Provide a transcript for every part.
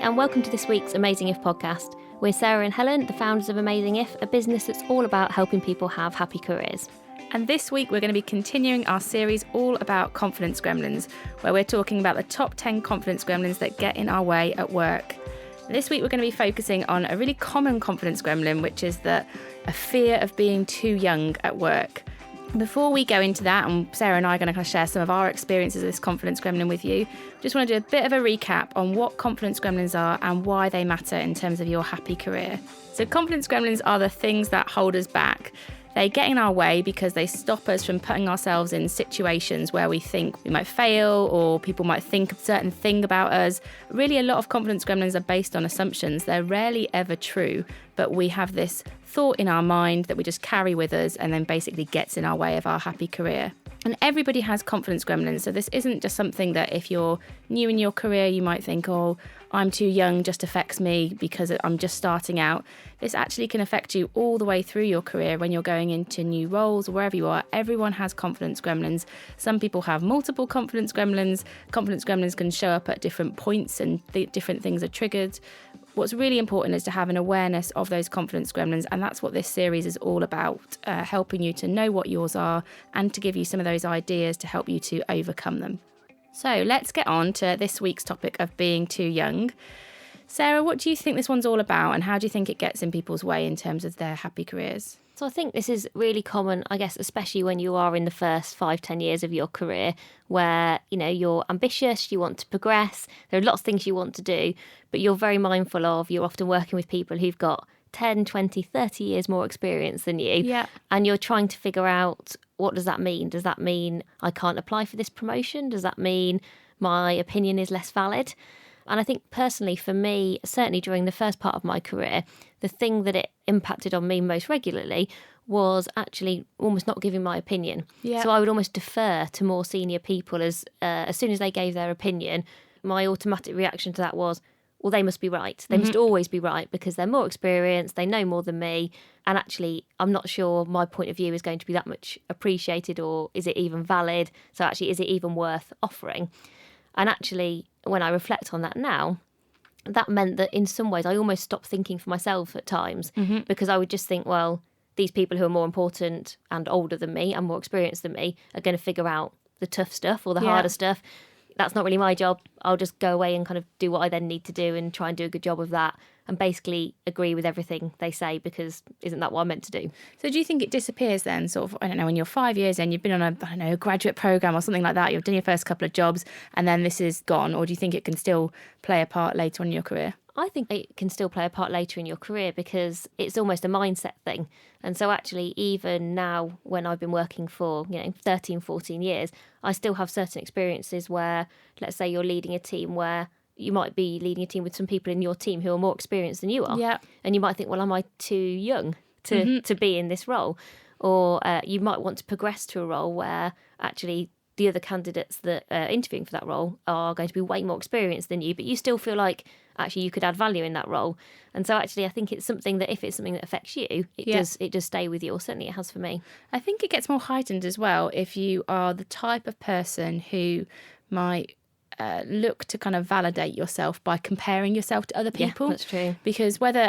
and welcome to this week's Amazing If podcast. We're Sarah and Helen, the founders of Amazing If, a business that's all about helping people have happy careers. And this week we're going to be continuing our series all about confidence gremlins, where we're talking about the top 10 confidence gremlins that get in our way at work. This week we're going to be focusing on a really common confidence gremlin, which is a fear of being too young at work. Before we go into that, and Sarah and I are going to share some of our experiences of this confidence gremlin with you, just want to do a bit of a recap on what confidence gremlins are and why they matter in terms of your happy career. So confidence gremlins are the things that hold us back. They get in our way because they stop us from putting ourselves in situations where we think we might fail or people might think a certain thing about us. Really, a lot of confidence gremlins are based on assumptions. They're rarely ever true, but we have this thought in our mind that we just carry with us and then basically gets in our way of our happy career. And everybody has confidence gremlins, so this isn't just something that if you're new in your career, you might think, oh, I'm too young just affects me because I'm just starting out. This actually can affect you all the way through your career when you're going into new roles or wherever you are. Everyone has confidence gremlins. Some people have multiple confidence gremlins. Confidence gremlins can show up at different points and different things are triggered. What's really important is to have an awareness of those confidence gremlins, and that's what this series is all about, helping you to know what yours are and to give you some of those ideas to help you to overcome them. So let's get on to this week's topic of being too young. Sarah, what do you think this one's all about, and how do you think it gets in people's way in terms of their happy careers? So I think this is really common, I guess, especially when you are in the first 5-10 years of your career where, you're ambitious, you want to progress, there are lots of things you want to do, but you're very mindful of, you're often working with people who've got 10, 20, 30 years more experience than you. Yeah. And you're trying to figure out, what does that mean? Does that mean I can't apply for this promotion? Does that mean my opinion is less valid? And I think personally for me, certainly during the first part of my career, the thing that it impacted on me most regularly was actually almost not giving my opinion. Yeah. So I would almost defer to more senior people as soon as they gave their opinion, my automatic reaction to that was, well, they must be right. They must always be right because they're more experienced, they know more than me. And actually, I'm not sure my point of view is going to be that much appreciated, or is it even valid? So actually, is it even worth offering? And actually, when I reflect on that now, that meant that in some ways I almost stopped thinking for myself at times because I would just think, well, these people who are more important and older than me and more experienced than me are going to figure out the tough stuff or the harder stuff. That's not really my job. I'll just go away and kind of do what I then need to do and try and do a good job of that and basically agree with everything they say because isn't that what I'm meant to do? So do you think it disappears then, sort of, I don't know, when you're 5 years in, you've been on a graduate programme or something like that, you've done your first couple of jobs and then this is gone, or do you think it can still play a part later on in your career? I think it can still play a part later in your career because it's almost a mindset thing. And so actually, even now when I've been working for, 13, 14 years, I still have certain experiences where, let's say you're leading a team where you might be leading a team with some people in your team who are more experienced than you are. Yeah. And you might think, well, am I too young to be in this role? Or you might want to progress to a role where actually the other candidates that are interviewing for that role are going to be way more experienced than you, but you still feel like actually you could add value in that role. And so actually I think it's something that if it's something that affects you, it does stay with you, or certainly it has for me. I think it gets more heightened as well if you are the type of person who might look to kind of validate yourself by comparing yourself to other people. Yeah, that's true. Because whether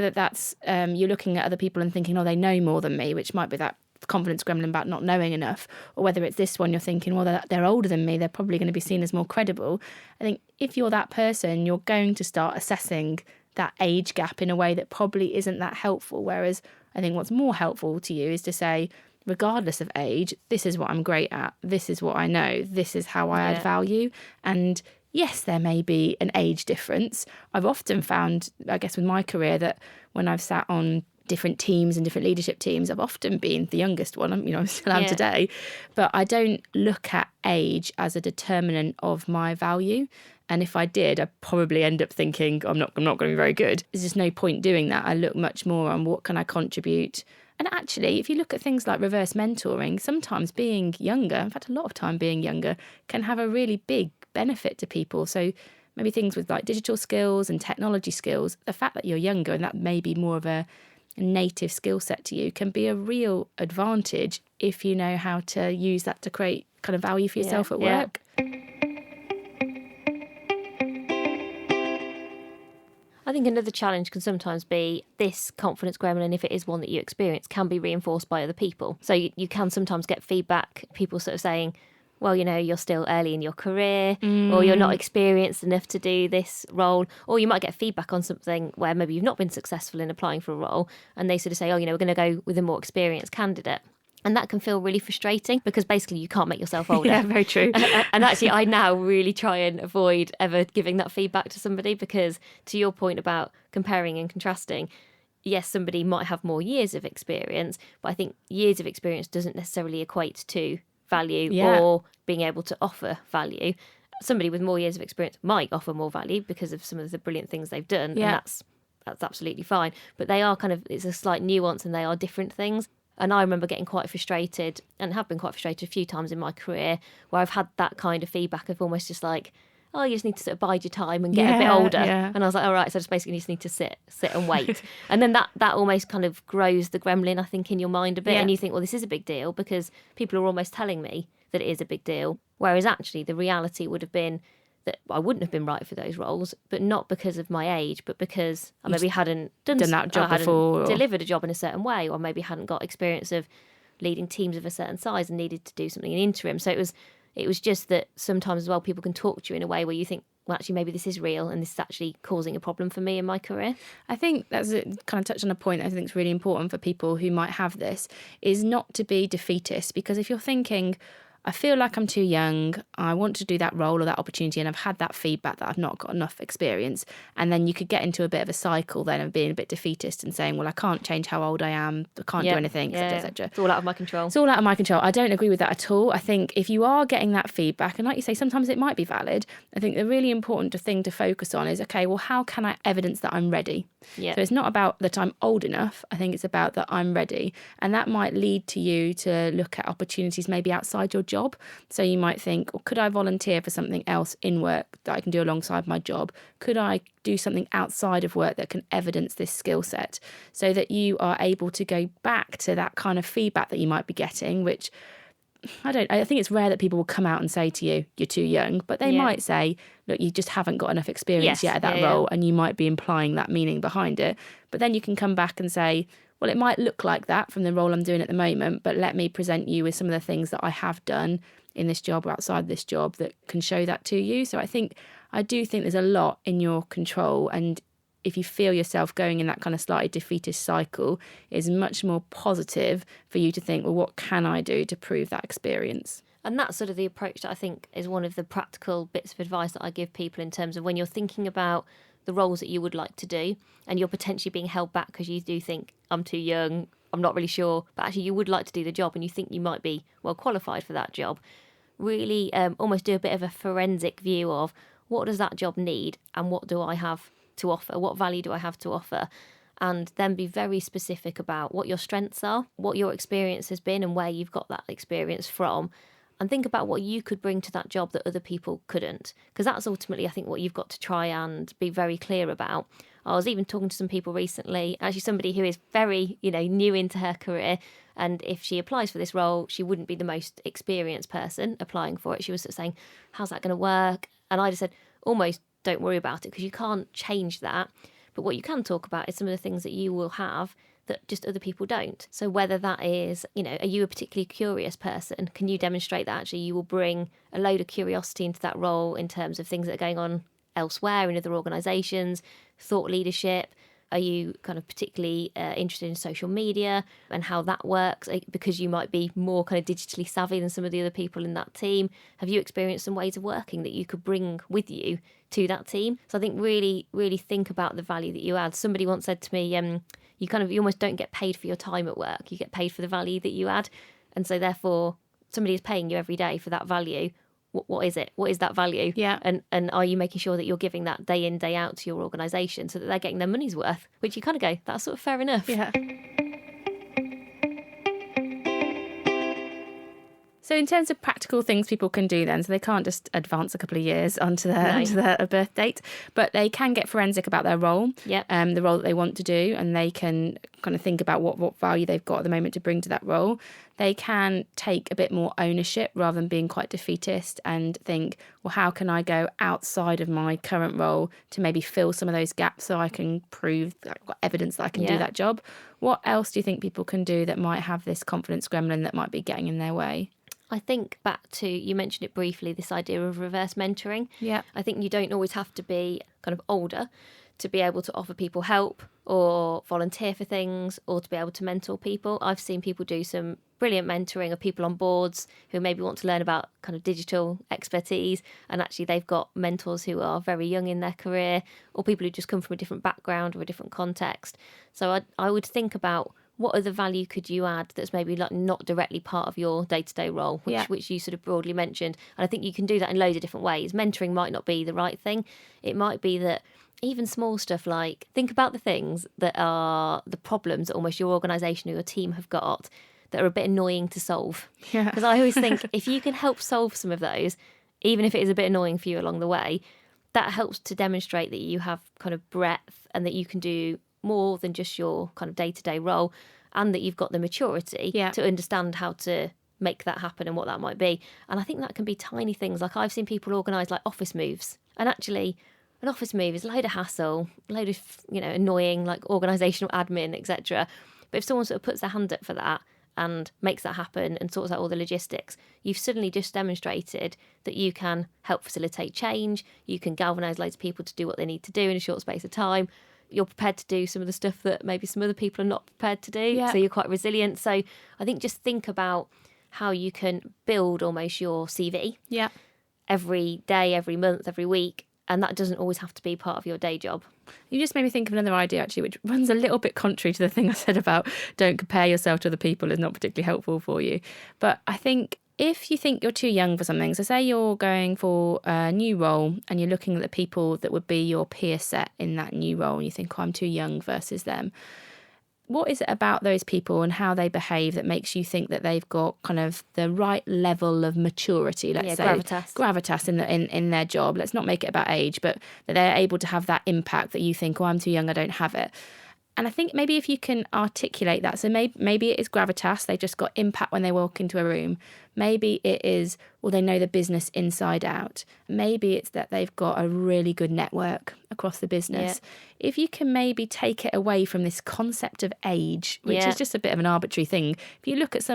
that's you're looking at other people and thinking, oh, they know more than me, which might be that confidence gremlin about not knowing enough, or whether it's this one you're thinking, well, they're older than me, they're probably going to be seen as more credible. I think if you're that person, you're going to start assessing that age gap in a way that probably isn't that helpful. Whereas I think what's more helpful to you is to say, regardless of age, this is what I'm great at, this is what I know, this is how I add value. And yes, there may be an age difference. I've often found, I guess with my career, that when I've sat on different teams and different leadership teams, I've often been the youngest one, I still am today, but I don't look at age as a determinant of my value. And if I did, I'd probably end up thinking I'm not going to be very good. There's just no point doing that. I look much more on what can I contribute. And actually, if you look at things like reverse mentoring, sometimes being younger, in fact, a lot of time being younger, can have a really big benefit to people. So maybe things with like digital skills and technology skills, the fact that you're younger and that may be more of a native skill set to you can be a real advantage if you know how to use that to create kind of value for yourself at work. think another challenge can sometimes be this confidence gremlin, if it is one that you experience, can be reinforced by other people. So you can sometimes get feedback, people sort of saying, well, you're still early in your career, or you're not experienced enough to do this role, or you might get feedback on something where maybe you've not been successful in applying for a role, and they sort of say, oh, we're going to go with a more experienced candidate. And that can feel really frustrating because basically you can't make yourself older. Yeah, very true. And actually, I now really try and avoid ever giving that feedback to somebody because, to your point about comparing and contrasting, yes, somebody might have more years of experience, but I think years of experience doesn't necessarily equate to value or being able to offer value. Somebody with more years of experience might offer more value because of some of the brilliant things they've done, and that's absolutely fine. But they are it's a slight nuance, and they are different things. And I remember getting quite frustrated, and have been quite frustrated a few times in my career, where I've had that kind of feedback of almost just like, oh, you just need to sort of bide your time and get a bit older. Yeah. And I was like, all right, so I just basically just need to sit and wait. And then that almost kind of grows the gremlin, I think, in your mind a bit. And you think, well, this is a big deal because people are almost telling me that it is a big deal. Whereas actually the reality would have been that I wouldn't have been right for those roles, but not because of my age, but because I maybe hadn't done that job before, delivered a job in a certain way, or maybe hadn't got experience of leading teams of a certain size and needed to do something in interim. So it was just that sometimes as well people can talk to you in a way where you think, well, actually, maybe this is real and this is actually causing a problem for me in my career. I think that's kind of touched on a point I think is really important for people who might have this, is not to be defeatist. Because if you're thinking, I feel like I'm too young, I want to do that role or that opportunity, and I've had that feedback that I've not got enough experience, and then you could get into a bit of a cycle then of being a bit defeatist and saying, well, I can't change how old I am, I can't do anything, etc., etc. It's all out of my control. It's all out of my control. I don't agree with that at all. I think if you are getting that feedback, and like you say, sometimes it might be valid, I think the really important thing to focus on is, okay, well, how can I evidence that I'm ready? Yeah. So it's not about that I'm old enough. I think it's about that I'm ready. And that might lead to you to look at opportunities maybe outside your job. So you might think, well, could I volunteer for something else in work that I can do alongside my job? Could I do something outside of work that can evidence this skill set, so that you are able to go back to that kind of feedback that you might be getting, which I think it's rare that people will come out and say to you, you're too young, but they might say, look, you just haven't got enough experience yet at that role, and you might be implying that meaning behind it. But then you can come back and say, well, it might look like that from the role I'm doing at the moment, but let me present you with some of the things that I have done in this job or outside this job that can show that to you. So I do think there's a lot in your control, and if you feel yourself going in that kind of slightly defeatist cycle, it's much more positive for you to think, well, what can I do to prove that experience? And that's sort of the approach that I think is one of the practical bits of advice that I give people in terms of when you're thinking about the roles that you would like to do and you're potentially being held back because you do think, I'm too young, I'm not really sure, but actually you would like to do the job and you think you might be well qualified for that job. Really almost do a bit of a forensic view of what does that job need and what do I have to offer, what value do I have to offer, and then be very specific about what your strengths are, what your experience has been and where you've got that experience from, and think about what you could bring to that job that other people couldn't, because that's ultimately I think what you've got to try and be very clear about. I was even talking to some people recently, actually somebody who is very new into her career, and if she applies for this role she wouldn't be the most experienced person applying for it. She was sort of saying, how's that going to work? And I just said, almost don't worry about it, because you can't change that. But what you can talk about is some of the things that you will have that just other people don't. So whether that is, are you a particularly curious person? Can you demonstrate that actually you will bring a load of curiosity into that role in terms of things that are going on elsewhere in other organisations, thought leadership? Are you kind of particularly interested in social media and how that works, because you might be more kind of digitally savvy than some of the other people in that team? Have you experienced some ways of working that you could bring with you to that team? So I think really, really think about the value that you add. Somebody once said to me, you almost don't get paid for your time at work. You get paid for the value that you add. And so therefore, somebody is paying you every day for that value. What is it? What is that value? Yeah. And are you making sure that you're giving that day in, day out to your organisation so that they're getting their money's worth? Which you kind of go, that's sort of fair enough. Yeah. So in terms of practical things people can do then, so they can't just advance a couple of years onto their birth date, but they can get forensic about their role, the role that they want to do, and they can kind of think about what value they've got at the moment to bring to that role. They can take a bit more ownership rather than being quite defeatist and think, well, how can I go outside of my current role to maybe fill some of those gaps so I can prove that I've got evidence that I can do that job? What else do you think people can do that might have this confidence gremlin that might be getting in their way? I think back to, you mentioned it briefly, this idea of reverse mentoring. Yeah. I think you don't always have to be kind of older to be able to offer people help or volunteer for things or to be able to mentor people. I've seen people do some brilliant mentoring of people on boards who maybe want to learn about kind of digital expertise, and actually they've got mentors who are very young in their career, or people who just come from a different background or a different context. So I would think about, what other value could you add that's maybe like not directly part of your day-to-day role, which you sort of broadly mentioned. And I think you can do that in loads of different ways. Mentoring might not be the right thing. It might be that even small stuff like, think about the things that are the problems that almost your organisation or your team have got that are a bit annoying to solve. Because I always think if you can help solve some of those, even if it is a bit annoying for you along the way, that helps to demonstrate that you have kind of breadth and that you can do more than just your kind of day-to-day role, and that you've got the maturity to understand how to make that happen and what that might be. And I think that can be tiny things. Like I've seen people organise like office moves, and actually an office move is a load of hassle, a load of, annoying like organisational admin, etc. But if someone sort of puts their hand up for that and makes that happen and sorts out all the logistics, you've suddenly just demonstrated that you can help facilitate change, you can galvanise loads of people to do what they need to do in a short space of time. You're prepared to do some of the stuff that maybe some other people are not prepared to do. So you're quite resilient. So I think just think about how you can build almost your CV every day, every month, every week. And that doesn't always have to be part of your day job. You just made me think of another idea, actually, which runs a little bit contrary to the thing I said about don't compare yourself to other people is not particularly helpful for you. But I think if you think you're too young for something, so say you're going for a new role and you're looking at the people that would be your peer set in that new role and you think, oh, I'm too young versus them. What is it about those people and how they behave that makes you think that they've got kind of the right level of maturity, let's say gravitas in their job? Let's not make it about age, but that they're able to have that impact that you think, oh, I'm too young, I don't have it. And I think maybe if you can articulate that, so maybe it is gravitas, they just got impact when they walk into a room. Maybe it is, well, they know the business inside out. Maybe it's that they've got a really good network across the business. Yeah. If you can maybe take it away from this concept of age, which is just a bit of an arbitrary thing. If you look at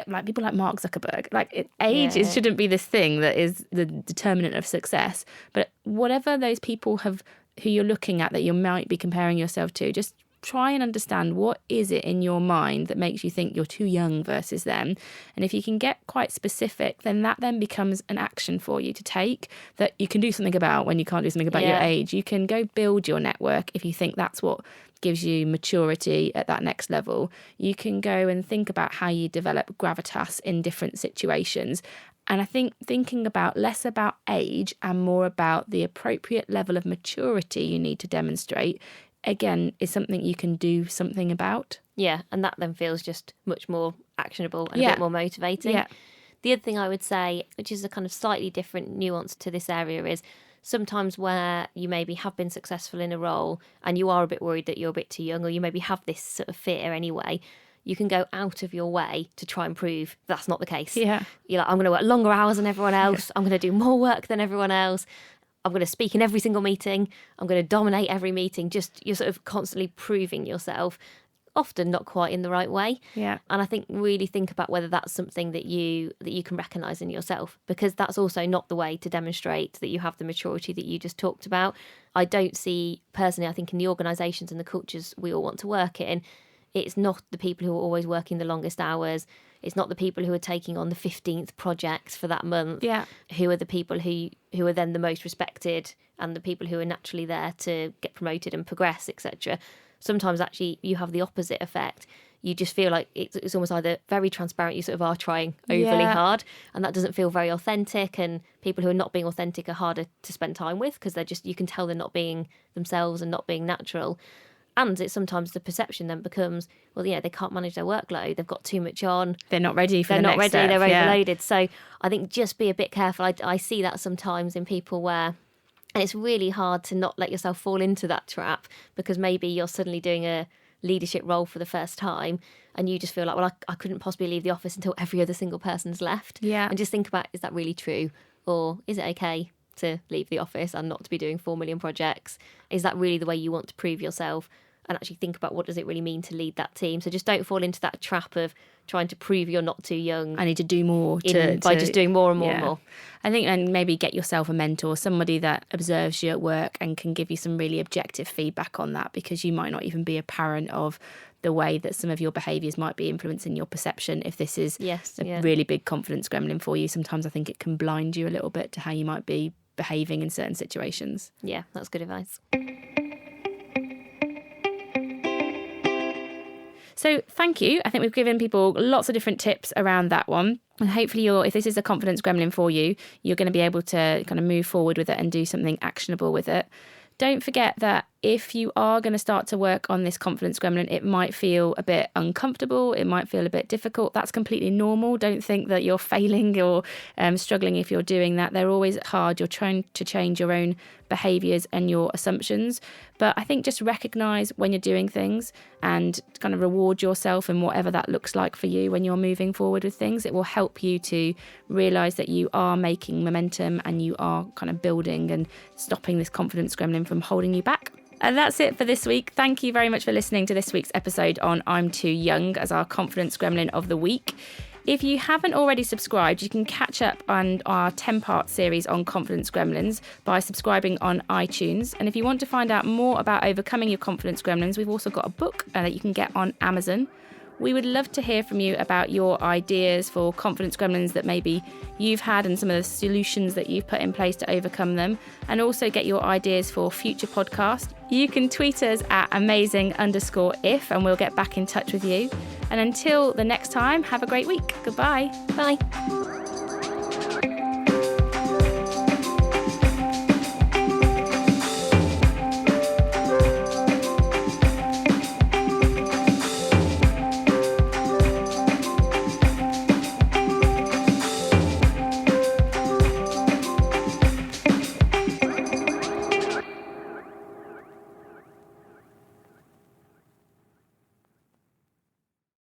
like people like Mark Zuckerberg, like age shouldn't be this thing that is the determinant of success. But whatever those people have, who you're looking at that you might be comparing yourself to, just try and understand what is it in your mind that makes you think you're too young versus them. And if you can get quite specific, then that then becomes an action for you to take that you can do something about when you can't do something about your age. You can go build your network if you think that's what gives you maturity at that next level. You can go and think about how you develop gravitas in different situations. And I think thinking about less about age and more about the appropriate level of maturity you need to demonstrate, again, is something you can do something about. Yeah, and that then feels just much more actionable and a bit more motivating. Yeah. The other thing I would say, which is a kind of slightly different nuance to this area, is sometimes where you maybe have been successful in a role and you are a bit worried that you're a bit too young, or you maybe have this sort of fear anyway, you can go out of your way to try and prove that's not the case. Yeah. You're like, I'm going to work longer hours than everyone else. I'm going to do more work than everyone else. I'm going to speak in every single meeting. I'm going to dominate every meeting. Just you're sort of constantly proving yourself, often not quite in the right way. Yeah. And I think really think about whether that's something that you can recognise in yourself, because that's also not the way to demonstrate that you have the maturity that you just talked about. I don't see, personally, I think in the organisations and the cultures we all want to work in, it's not the people who are always working the longest hours. It's not the people who are taking on the 15th project for that month, who are the people who are then the most respected and the people who are naturally there to get promoted and progress, etc. Sometimes actually you have the opposite effect. You just feel like it's almost either very transparent, you sort of are trying overly hard, and that doesn't feel very authentic, and people who are not being authentic are harder to spend time with because they're just, you can tell they're not being themselves and not being natural. And it's sometimes the perception then becomes, well, they can't manage their workload. They've got too much on. They're not ready for the next step. They're not ready. They're overloaded. So I think just be a bit careful. I see that sometimes in people where, and it's really hard to not let yourself fall into that trap, because maybe you're suddenly doing a leadership role for the first time and you just feel like, well, I couldn't possibly leave the office until every other single person's left. Yeah. And just think about, is that really true? Or is it okay to leave the office and not to be doing 4 million projects? Is that really the way you want to prove yourself? And actually think about, what does it really mean to lead that team? So just don't fall into that trap of trying to prove you're not too young. I need to do more by just doing more and more and more. I think, and maybe get yourself a mentor, somebody that observes you at work and can give you some really objective feedback on that, because you might not even be apparent of the way that some of your behaviours might be influencing your perception. If this is a really big confidence gremlin for you, sometimes I think it can blind you a little bit to how you might be behaving in certain situations. Yeah, that's good advice. So thank you. I think we've given people lots of different tips around that one. And hopefully if this is a confidence gremlin for you, you're going to be able to kind of move forward with it and do something actionable with it. Don't forget that if you are going to start to work on this confidence gremlin, it might feel a bit uncomfortable. It might feel a bit difficult. That's completely normal. Don't think that you're failing or struggling if you're doing that. They're always hard. You're trying to change your own behaviours and your assumptions. But I think just recognise when you're doing things and kind of reward yourself in whatever that looks like for you when you're moving forward with things. It will help you to realise that you are making momentum and you are kind of building and stopping this confidence gremlin from holding you back. And that's it for this week. Thank you very much for listening to this week's episode on I'm Too Young as our confidence gremlin of the week. If you haven't already subscribed, you can catch up on our 10-part series on confidence gremlins by subscribing on iTunes. And if you want to find out more about overcoming your confidence gremlins, we've also got a book that you can get on Amazon. We would love to hear from you about your ideas for confidence gremlins that maybe you've had and some of the solutions that you've put in place to overcome them, and also get your ideas for future podcasts. You can tweet us at amazing_if and we'll get back in touch with you. And until the next time, have a great week. Goodbye. Bye.